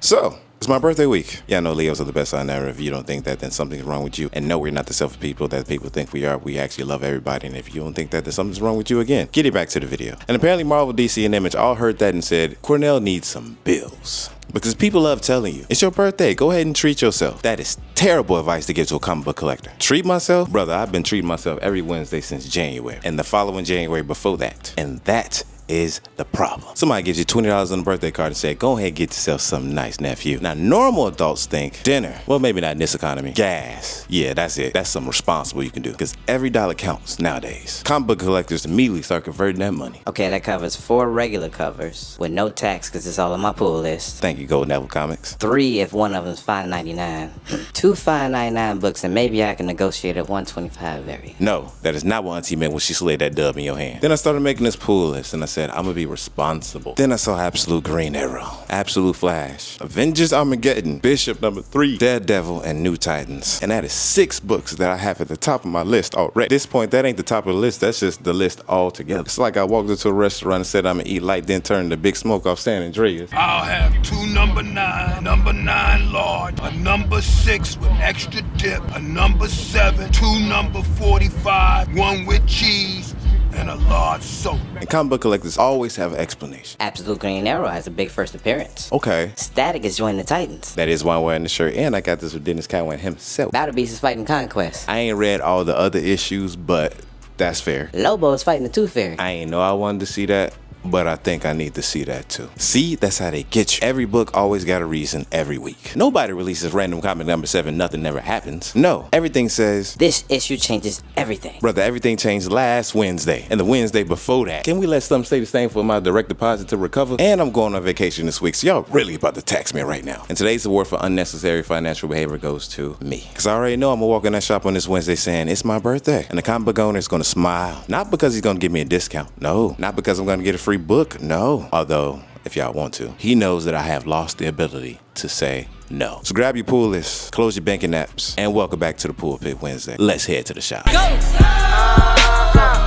So, it's my birthday week. Yeah, I know Leos are the best sign ever. If you don't think that, then something's wrong with you. And no, we're not the selfish people that people think we are. We actually love everybody. And if you don't think that, then something's wrong with you again. Get it back to the video. And apparently Marvel, DC, and Image all heard that and said, Cornell needs some bills. Because people love telling you, it's your birthday, go ahead and treat yourself. That is terrible advice to give to a comic book collector. Treat myself? Brother, I've been treating myself every Wednesday since January. And the following January before that. And that is the problem. Somebody gives you $20 on a birthday card and say, go ahead and get yourself something nice, nephew. Now, normal adults think dinner. Well, maybe not in this economy. Gas. Yeah, that's it. That's something responsible you can do. Because every dollar counts nowadays. Comic book collectors immediately start converting that money. Okay, that covers 4 regular covers with no tax because it's all on my pull list. Thank you, Golden Apple Comics. 3 if one of them's $5.99. 2 $5.99 books, and maybe I can negotiate at $125 very. No, that is not what Auntie meant when she slid that dub in your hand. Then I started making this pull list and I said, I'm gonna be responsible. Then I saw Absolute Green Arrow, Absolute Flash, Avengers Armageddon, Bishop #3, Daredevil, and New Titans. And that is 6 books that I have at the top of my list already. At this point, that ain't the top of the list, that's just the list altogether. It's like I walked into a restaurant and said I'm gonna eat light, then turned the Big Smoke off San Andreas. I'll have 2 number 9 large, a number 6 with extra dip, a number 7, 2 number 45, 1 with cheese, and a large soda. And comic book collectors always have an explanation. Absolute Green Arrow has a big first appearance. Okay. Static is joining the Titans. That is why I'm wearing the shirt, and I got this with Dennis Cowan himself. Battle Beast is fighting Conquest. I ain't read all the other issues, but that's fair. Lobo is fighting the Tooth Fairy. I ain't know I wanted to see that, but I think I need to see that too. See, that's how they get you. Every book always got a reason every week. Nobody releases random comic number 7, nothing never happens. No, everything says, this issue changes everything. brother, everything changed last Wednesday and the Wednesday before that. Can we let something stay the same for my direct deposit to recover? And I'm going on vacation this week, so y'all really about to tax me right now. And today's award for unnecessary financial behavior goes to me. Because I already know I'm gonna walk in that shop on this Wednesday saying, it's my birthday. And the comic book owner is gonna smile. Not because he's gonna give me a discount. No. Not because I'm gonna get a free book. No. Although, if y'all want to, he knows that I have lost the ability to say no. So grab your pool list, close your banking apps, and welcome back to the Pullpit Wednesday. Let's head to the shop.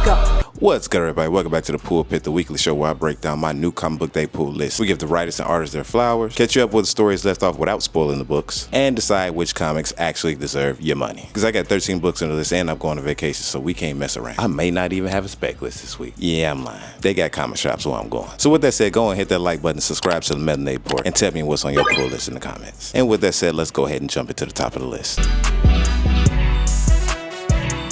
Go! What's good, everybody? Welcome back to the Pullpit, the weekly show where I break down my new comic book day pool list. We give the writers and artists their flowers, catch you up with the stories left off without spoiling the books, and decide which comics actually deserve your money. Because I got 13 books on the list and I'm going on vacation, so we can't mess around. I may not even have a spec list this week. Yeah, I'm lying. They got comic shops where I'm going. So with that said, go and hit that like button, subscribe to the Melanated report, and tell me what's on your pull list in the comments. And with that said, let's go ahead and jump into the top of the list.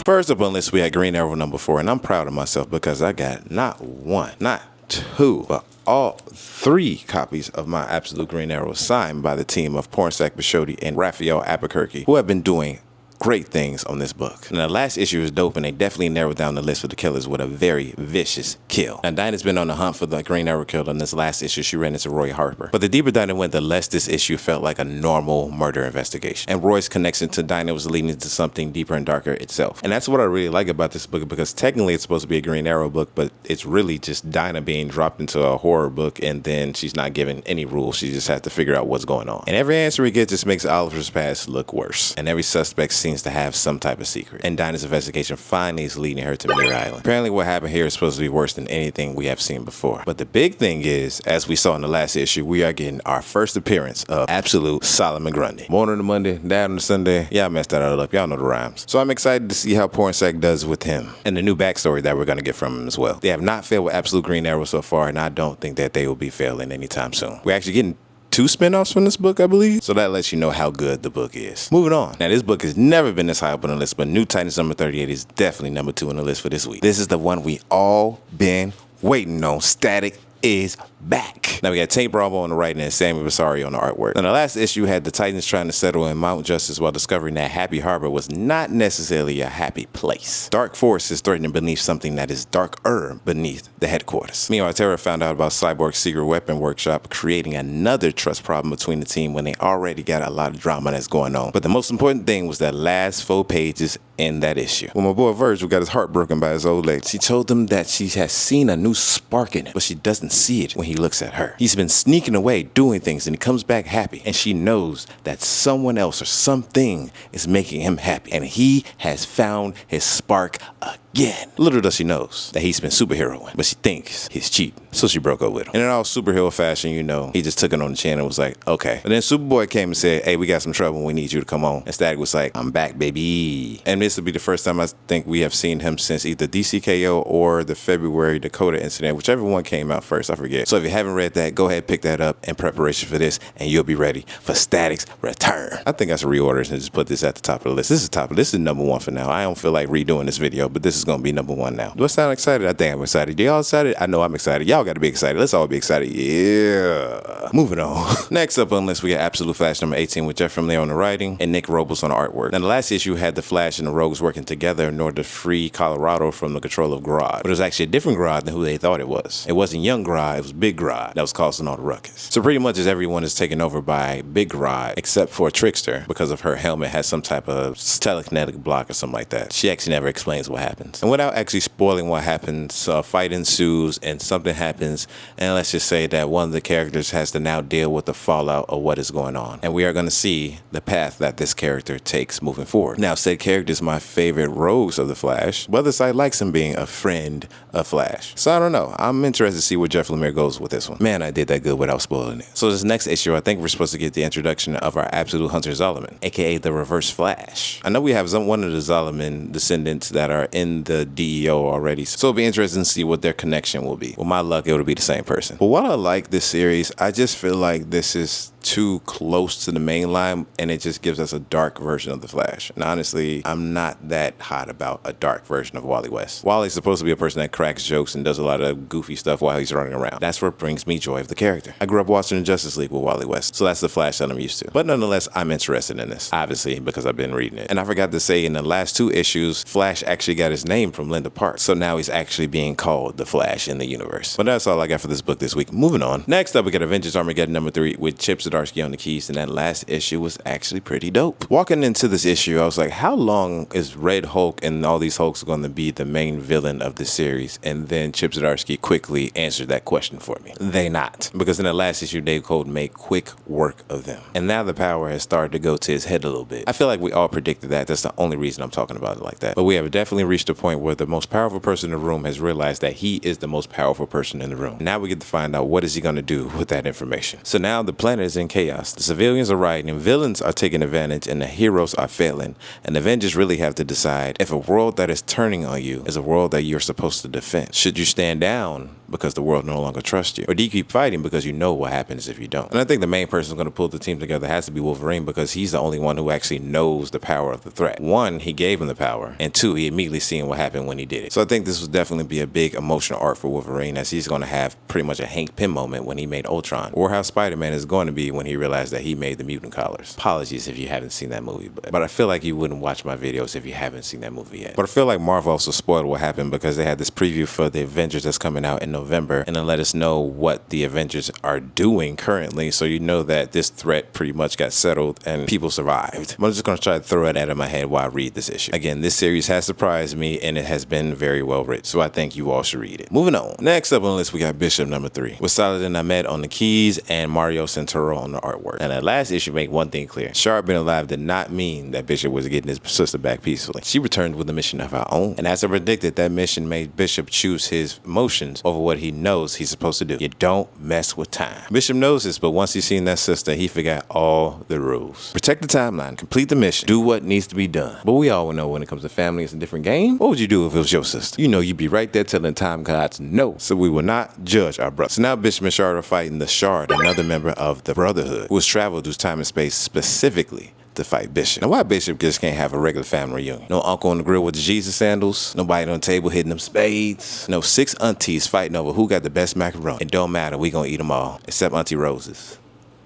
First up on the list, we had Green Arrow #4, and I'm proud of myself because I got not 1, not 2, but all 3 copies of my Absolute Green Arrow signed by the team of Pornsack Bashotti and Raphael Albuquerque, who have been doing great things on this book. And the last issue is dope, and they definitely narrowed down the list for the killers with a very vicious kill. Now, Dinah's been on the hunt for the Green Arrow killer. In this last issue, she ran into Roy Harper. But the deeper Dinah went, the less this issue felt like a normal murder investigation. And Roy's connection to Dinah was leading to something deeper and darker itself. And that's what I really like about this book, because technically it's supposed to be a Green Arrow book, but it's really just Dinah being dropped into a horror book, and then she's not given any rules. She just has to figure out what's going on. And every answer we get just makes Oliver's past look worse. And every suspect seems to have some type of secret. And Dinah's investigation finally is leading her to Mirror Island. Apparently what happened here is supposed to be worse than anything we have seen before. But the big thing is, as we saw in the last issue, we are getting our first appearance of Absolute Solomon Grundy. Morning on the Monday, down on the Sunday. Yeah, I messed that all up. Y'all know the rhymes. So I'm excited to see how Pornsack does with him and the new backstory that we're going to get from him as well. They have not failed with Absolute Green Arrow so far, and I don't think that they will be failing anytime soon. We're actually getting 2 spin-offs from this book, I believe. So that lets you know how good the book is. Moving on. Now, this book has never been this high up on the list, but New Titans #38 is definitely #2 on the list for this week. This is the one we all been waiting on. Static is back. Now we got Tate Bravo on the writing and Sammy Vasari on the artwork. Now the last issue had the Titans trying to settle in Mount Justice while discovering that Happy Harbor was not necessarily a happy place. Dark force is threatening beneath something that is darker beneath the headquarters. Meanwhile, Terra found out about Cyborg's secret weapon workshop, creating another trust problem between the team when they already got a lot of drama that's going on. But the most important thing was that last 4 pages in that issue. When my boy Virgil got his heart broken by his old lady, she told him that she has seen a new spark in him, but she doesn't see it when he looks at her. He's been sneaking away, doing things, and he comes back happy. And she knows that someone else or something is making him happy. And he has found his spark again. again. Little does she knows that he's been superheroing, but she thinks he's cheap. So she broke up with him. And in all superhero fashion, you know, he just took it on the chin and was like, okay. And then Superboy came and said, hey, we got some trouble. We need you to come on. And Static was like, I'm back, baby. And this will be the first time I think we have seen him since either DCKO or the February Dakota incident, whichever one came out first, I forget. So if you haven't read that, go ahead, pick that up in preparation for this, and you'll be ready for Static's return. I think I should reorder it and just put this at the top of the list. This is number one for now. I don't feel like redoing this video, but this is going to be number one now. Do I sound excited? I think I'm excited. Y'all excited? I know I'm excited. Y'all got to be excited. Let's all be excited. Yeah. Moving on. Next up on the list, we got Absolute Flash number 18 with Jeff Lemire on the writing and Nick Robles on the artwork. Now, the last issue had the Flash and the Rogues working together in order to free Colorado from the control of Grodd. But it was actually a different Grodd than who they thought it was. It wasn't young Grodd, it was Big Grodd that was causing all the ruckus. So pretty much as everyone is taken over by Big Grodd, except for Trickster, because of her helmet has some type of telekinetic block or something like that. She actually never explains what happens. And without actually spoiling what happens, a fight ensues and something happens, and let's just say that one of the characters has to now deal with the fallout of what is going on. And we are going to see the path that this character takes moving forward. Now, said character is my favorite rogues of the Flash, but the site likes him being a friend of Flash. So I don't know. I'm interested to see where Jeff Lemire goes with this one. Man, I did that good without spoiling it. So this next issue, I think we're supposed to get the introduction of our absolute Hunter Zolomon, aka the Reverse Flash. I know we have one of the Zolomon descendants that are in the DEO already, so it'll be interesting to see what their connection will be. With my luck, it'll be the same person. But while I like this series, I just feel like this is too close to the main line, and it just gives us a dark version of the Flash. And honestly, I'm not that hot about a dark version of Wally West. Wally's supposed to be a person that cracks jokes and does a lot of goofy stuff while he's running around. That's what brings me joy of the character. I grew up watching the Justice League with Wally West, so that's the Flash that I'm used to. But nonetheless, I'm interested in this, obviously, because I've been reading it. And I forgot to say, in the last two issues, Flash actually got his name from Linda Park, so now he's actually being called the Flash in the universe. But that's all I got for this book this week. Moving on. Next up, we got Avengers Armageddon number 3 with Chip Zdarsky on the keys, and that last issue was actually pretty dope. Walking into this issue, I was like, how long is Red Hulk and all these Hulks going to be the main villain of this series? And then Chip Zdarsky quickly answered that question for me. They not. Because in the last issue, Dave Cold made quick work of them. And now the power has started to go to his head a little bit. I feel like we all predicted that. That's the only reason I'm talking about it like that. But we have definitely reached a point where the most powerful person in the room has realized that he is the most powerful person in the room. Now we get to find out what is he going to do with that information. So now the planet is in chaos. The civilians are rioting, and villains are taking advantage, and the heroes are failing. And the Avengers really have to decide if a world that is turning on you is a world that you're supposed to defend. Should you stand down because the world no longer trusts you? Or do you keep fighting because you know what happens if you don't? And I think the main person who's going to pull the team together has to be Wolverine, because he's the only one who actually knows the power of the threat. One, he gave him the power, and two, he immediately seen what happened when he did it. So I think this will definitely be a big emotional arc for Wolverine, as he's going to have pretty much a Hank Pym moment when he made Ultron, or how Spider-Man is going to be when he realized that he made the mutant collars. Apologies if you haven't seen that movie, but I feel like you wouldn't watch my videos if you haven't seen that movie yet. But I feel like Marvel also spoiled what happened, because they had this preview for the Avengers that's coming out in November, and then let us know what the Avengers are doing currently, so you know that this threat pretty much got settled and people survived. But I'm just going to try to throw it out of my head while I read this issue. Again, this series has surprised me, and it has been very well written, so I think you all should read it. Moving on. Next up on the list, we got Bishop number 3 with Saladin Ahmed on the keys and Mario Santoro on the artwork. And that last issue made one thing clear. Shard being alive did not mean that Bishop was getting his sister back peacefully. She returned with a mission of her own, and as I predicted, that mission made Bishop choose his emotions over what he knows he's supposed to do. You don't mess with time. Bishop knows this, but once he's seen that sister, he forgot all the rules. Protect the timeline, complete the mission, do what needs to be done. But we all know when it comes to family, it's a different game. What would you do if it was your sister? You know you'd be right there telling time gods no. So we will not judge our brother. So now Bishop and Shard are fighting the Shard, another member of the Brotherhood, who has traveled through time and space specifically to fight Bishop. Now, why Bishop just can't have a regular family reunion? No uncle on the grill with the Jesus sandals, nobody on the table hitting them spades, no 6 aunties fighting over who got the best macaroni. It don't matter, we gonna eat them all, except Auntie Rose's.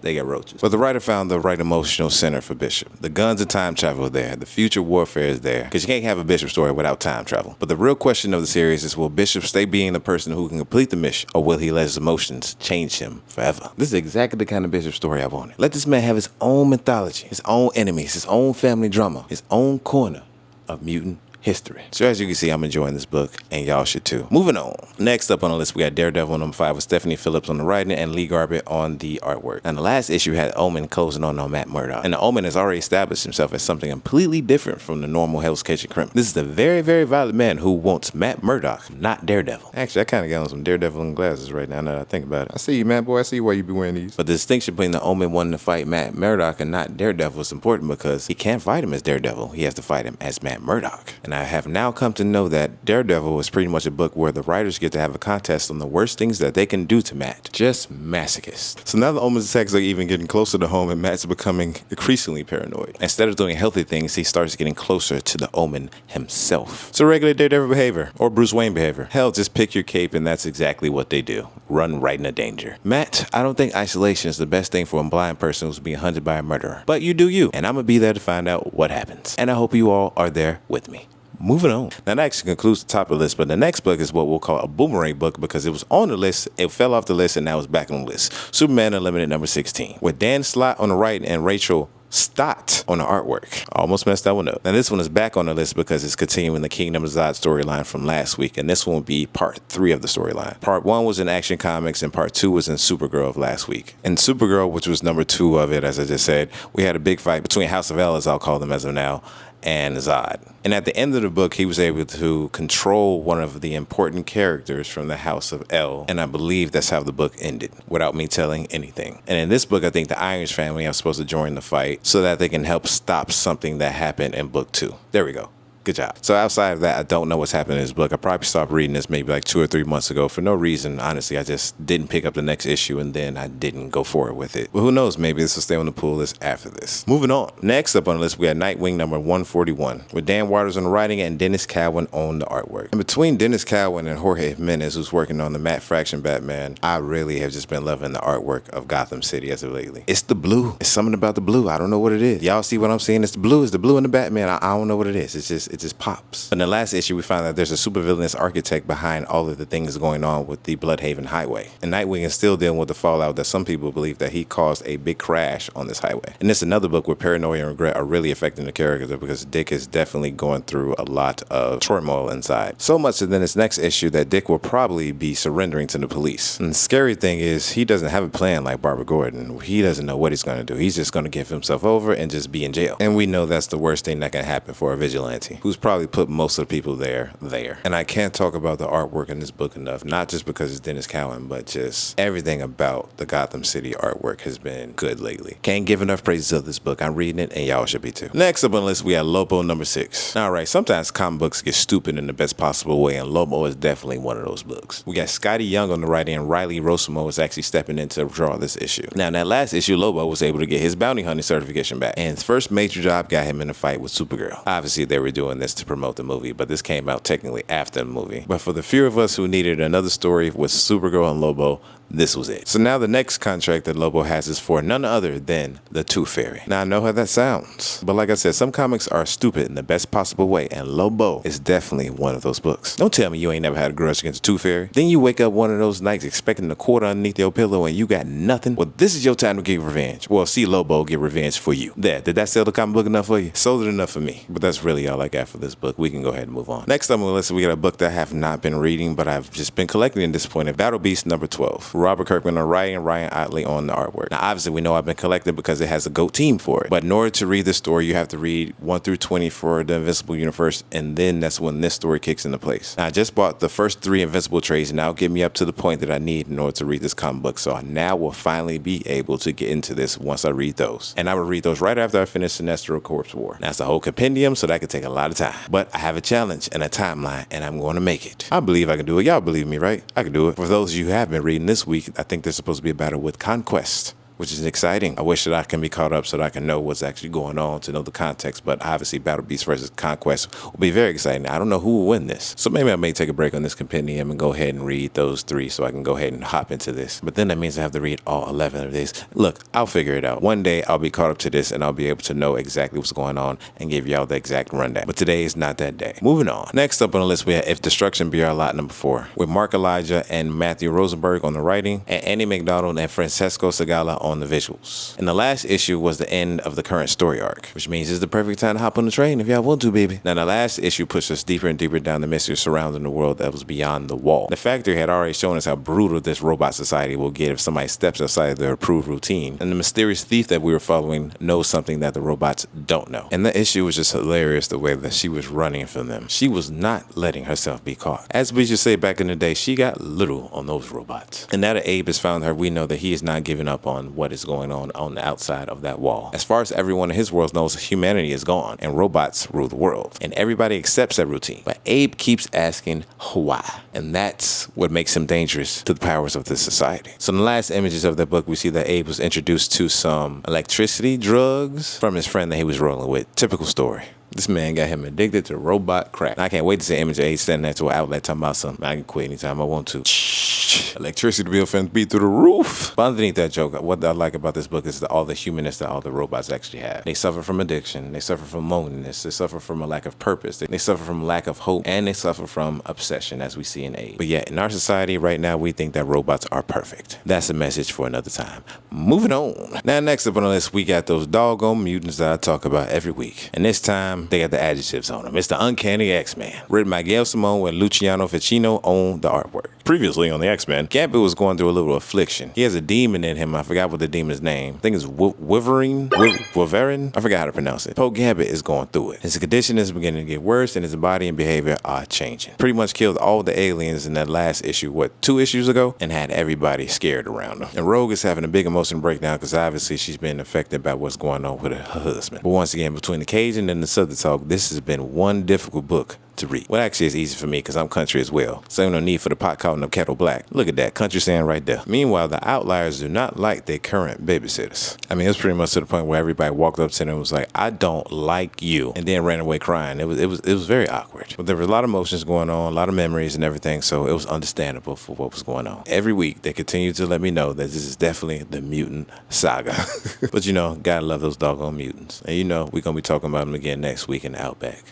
They got roaches. But the writer found the right emotional center for Bishop. The guns of time travel are there. The future warfare is there. Because you can't have a Bishop story without time travel. But the real question of the series is, will Bishop stay being the person who can complete the mission, or will he let his emotions change him forever? This is exactly the kind of Bishop story I wanted. Let this man have his own mythology, his own enemies, his own family drama, his own corner of mutant history. So as you can see, I'm enjoying this book, and y'all should too. Moving on. Next up on the list, we got Daredevil number 5 with Stephanie Phillips on the writing and Lee Garbett on the artwork. And the last issue had Omen closing on Matt Murdock. And the Omen has already established himself as something completely different from the normal Hell's Kitchen criminal. This is a very, very violent man who wants Matt Murdock, not Daredevil. Actually, I kind of got on some Daredevil glasses right now that I think about it. I see you, man, boy. I see why you be wearing these. But the distinction between the Omen wanting to fight Matt Murdock and not Daredevil is important because he can't fight him as Daredevil. He has to fight him as Matt Murdock. And I have now come to know that Daredevil is pretty much a book where the writers get to have a contest on the worst things that they can do to Matt. Just masochist. So now the Omen's attacks are even getting closer to home and Matt's becoming increasingly paranoid. Instead of doing healthy things, he starts getting closer to the Omen himself. So regular Daredevil behavior, or Bruce Wayne behavior. Hell, just pick your cape and that's exactly what they do. Run right into danger. Matt, I don't think isolation is the best thing for a blind person who's being hunted by a murderer. But you do you, and I'm gonna be there to find out what happens. And I hope you all are there with me. Moving on. Now, that actually concludes the top of the list, but the next book is what we'll call a boomerang book because it was on the list, it fell off the list, and now it's back on the list. Superman Unlimited number 16. With Dan Slott on the right and Rachel Stott on the artwork. Almost messed that one up. Now this one is back on the list because it's continuing the Kingdom of Zod storyline from last week, and this one will be part 3 of the storyline. Part 1 was in Action Comics, and part 2 was in Supergirl of last week. In Supergirl, which was number 2 of it, as I just said, we had a big fight between House of L, as I'll call them as of now, and Zod. And at the end of the book, he was able to control one of the important characters from the House of L, and I believe that's how the book ended, without me telling anything. And in this book, I think the Irons family are supposed to join the fight so that they can help stop something that happened in book 2. There we go. Good job. So outside of that, I don't know what's happening in this book. I probably stopped reading this maybe like 2 or 3 months ago for no reason. Honestly, I just didn't pick up the next issue and then I didn't go forward with it. But who knows? Maybe this will stay on the pool list after this. Moving on. Next up on the list, we got Nightwing number 141 with Dan Waters on the writing and Dennis Cowan on the artwork. And between Dennis Cowan and Jorge Jimenez, who's working on the Matt Fraction Batman, I really have just been loving the artwork of Gotham City as of lately. It's the blue. It's something about the blue. I don't know what it is. Y'all see what I'm seeing? It's the blue. It's the blue in the Batman. I don't know what it is. It just pops. In the last issue, we found that there's a supervillainous architect behind all of the things going on with the Bloodhaven Highway. And Nightwing is still dealing with the fallout that some people believe that he caused a big crash on this highway. And this is another book where paranoia and regret are really affecting the character because Dick is definitely going through a lot of turmoil inside. So much that in this next issue that Dick will probably be surrendering to the police. And the scary thing is he doesn't have a plan like Barbara Gordon. He doesn't know what he's going to do. He's just going to give himself over and just be in jail. And we know that's the worst thing that can happen for a vigilante who's probably put most of the people there. And I can't talk about the artwork in this book enough, not just because it's Dennis Cowan, but just everything about the Gotham City artwork has been good lately. Can't give enough praises of this book. I'm reading it and y'all should be too. Next up on the list, we have Lobo number 6. Alright, sometimes comic books get stupid in the best possible way, and Lobo is definitely one of those books. We got Scotty Young on the writing and Riley Rosamo is actually stepping in to draw this issue. Now in that last issue, Lobo was able to get his bounty hunting certification back, and his first major job got him in a fight with Supergirl. Obviously they were doing this to promote the movie, but this came out technically after the movie. But for the few of us who needed another story with Supergirl and Lobo, this was it. So now the next contract that Lobo has is for none other than the Tooth Fairy. Now I know how that sounds, but like I said, some comics are stupid in the best possible way, and Lobo is definitely one of those books. Don't tell me you ain't never had a grudge against the Tooth Fairy. Then you wake up one of those nights expecting a quarter underneath your pillow and you got nothing. Well, this is your time to get revenge. Well, see Lobo get revenge for you. Did that sell the comic book enough for you? Sold it enough for me. But that's really all I got for this book. We can go ahead and move on. Next up on the list, we got a book that I have not been reading, but I've just been collecting at this point. Battle Beast number 12. Robert Kirkman on writing and Ryan Otley on the artwork. Now, obviously, we know I've been collecting because it has a GOAT team for it. But in order to read this story, you have to read 1 through 20 for the Invincible Universe, and then that's when this story kicks into place. Now, I just bought the first 3 Invincible trades, and that'll get me up to the point that I need in order to read this comic book. So I now will finally be able to get into this once I read those. And I will read those right after I finish Sinestro Corpse War. Now, it's a whole compendium, so that could take a lot of time. But I have a challenge and a timeline, and I'm going to make it. I believe I can do it. Y'all believe me, right? I can do it. For those of you who have been reading this week, I think there's supposed to be a battle with Conquest, which is exciting. I wish that I can be caught up so that I can know what's actually going on, to know the context, but obviously Battle Beast versus Conquest will be very exciting. I don't know who will win this, so maybe I may take a break on this compendium and go ahead and read those 3 so I can go ahead and hop into this. But then that means I have to read all 11 of these. Look, I'll figure it out. One day I'll be caught up to this and I'll be able to know exactly what's going on and give y'all the exact rundown. But today is not that day. Moving on. Next up on the list, we have If Destruction Be Our Lot number 4, with Mark Elijah and Matthew Rosenberg on the writing, and Andy McDonald and Francesco Segala on the visuals. And the last issue was the end of the current story arc, which means it's the perfect time to hop on the train if y'all want to, baby. Now, the last issue pushed us deeper and deeper down the mystery surrounding the world that was beyond the wall. The factory had already shown us how brutal this robot society will get if somebody steps outside their approved routine. And the mysterious thief that we were following knows something that the robots don't know. And the issue was just hilarious the way that she was running from them. She was not letting herself be caught. As we should say back in the day, she got little on those robots. And now that Abe has found her, we know that he is not giving up on what is going on the outside of that wall. As far as everyone in his world knows, humanity is gone and robots rule the world. And everybody accepts that routine. But Abe keeps asking why. And that's what makes him dangerous to the powers of this society. So in the last images of that book, we see that Abe was introduced to some electricity drugs from his friend that he was rolling with. Typical story. This man got him addicted to robot crack. I can't wait to see an image of Abe standing next to an outlet talking about something. I can quit anytime I want to. Electricity bill finna be through the roof. But underneath that joke, what I like about this book is all the humanness that all the robots actually have. They suffer from addiction. They suffer from loneliness. They suffer from a lack of purpose. They suffer from lack of hope. And they suffer from obsession, as we see in Abe. But yet, in our society right now, we think that robots are perfect. That's a message for another time. Moving on. Now, next up on the list, we got those doggone mutants that I talk about every week. And this time, they got the adjectives on them. It's the Uncanny X-Man. Written by Gail Simone and Luciano Ficino on the artwork. Previously on the X-Men, Gambit was going through a little affliction. He has a demon in him. I forgot what the demon's name. I think it's Wyvern. I forgot how to pronounce it. Poe Gambit is going through it. His condition is beginning to get worse and his body and behavior are changing. Pretty much killed all the aliens in that last issue, 2 issues ago? And had everybody scared around him. And Rogue is having a big emotional breakdown because obviously she's been affected by what's going on with her husband. But once again, between the Cajun and the Southern Talk, this has been one difficult book to read. Well, actually, it's easy for me because I'm country as well. So no need for the pot calling the kettle black. Look at that, country saying right there. Meanwhile, the outliers do not like their current babysitters. I mean, it was pretty much to the point where everybody walked up to them and was like, "I don't like you," and then ran away crying. It was very awkward. But there was a lot of emotions going on, a lot of memories and everything, so it was understandable for what was going on. Every week, they continue to let me know that this is definitely the mutant saga. But gotta love those doggone mutants. And we're gonna be talking about them again next week in the Outback.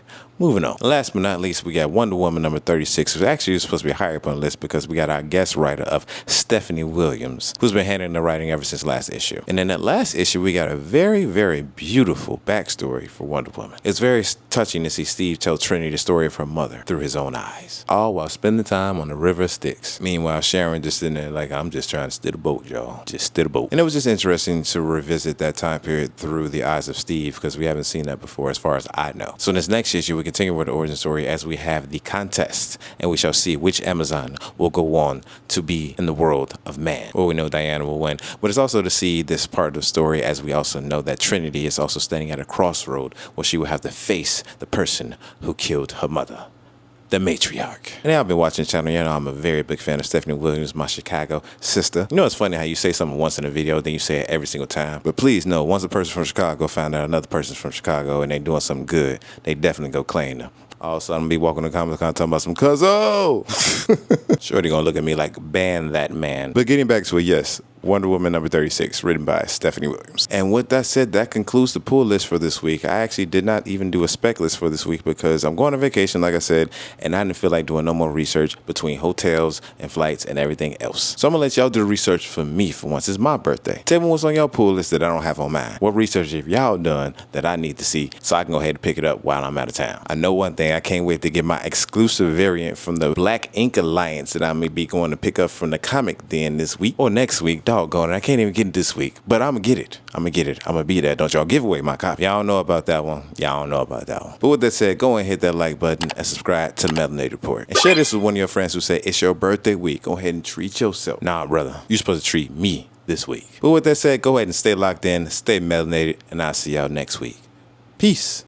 Moving on. Last but not least, we got Wonder Woman number 36, which actually is supposed to be higher up on the list because we got our guest writer of Stephanie Williams, who's been handling the writing ever since last issue. And in that last issue, we got a very, very beautiful backstory for Wonder Woman. It's very touching to see Steve tell Trinity the story of her mother through his own eyes, all while spending time on the River of Styx. Meanwhile, Sharon just sitting there like, "I'm just trying to steer the boat, y'all. Just steer the boat." And it was just interesting to revisit that time period through the eyes of Steve because we haven't seen that before as far as I know. So in this next issue, we continue with the origin story as we have the contest, and we shall see which Amazon will go on to be in the world of man. Well, we know Diana will win, but it's also to see this part of the story as we also know that Trinity is also standing at a crossroad where she will have to face the person who killed her mother, the matriarch. And I've been watching the channel. I'm a very big fan of Stephanie Williams, my Chicago sister. It's funny how you say something once in a video, then you say it every single time. But please know, once a person from Chicago found out another person's from Chicago and they doing something good, they definitely go claim them. All of a sudden, I'm going to be walking to Comic-Con talking about some cuzzo. Shorty going to look at me like, ban that man. But getting back to it, yes, Wonder Woman number 36, written by Stephanie Williams. And with that said, that concludes the pull list for this week. I actually did not even do a spec list for this week because I'm going on vacation, like I said, and I didn't feel like doing no more research between hotels and flights and everything else. So I'm going to let y'all do the research for me for once. It's my birthday. Tell me what's on y'all pull list that I don't have on mine. What research have y'all done that I need to see so I can go ahead and pick it up while I'm out of town? I know one thing. I can't wait to get my exclusive variant from the Black Ink Alliance that I may be going to pick up from the comic den this week or next week. Doggone it, I can't even get it this week, but I'm gonna get it. I'm gonna be there. Don't y'all give away my copy. Y'all know about that one. But with that said, go and hit that like button and subscribe to the Melanated Report. And share this with one of your friends who say it's your birthday week. Go ahead and treat yourself. Nah, brother, you're supposed to treat me this week. But with that said, go ahead and stay locked in, stay melanated, and I'll see y'all next week. Peace.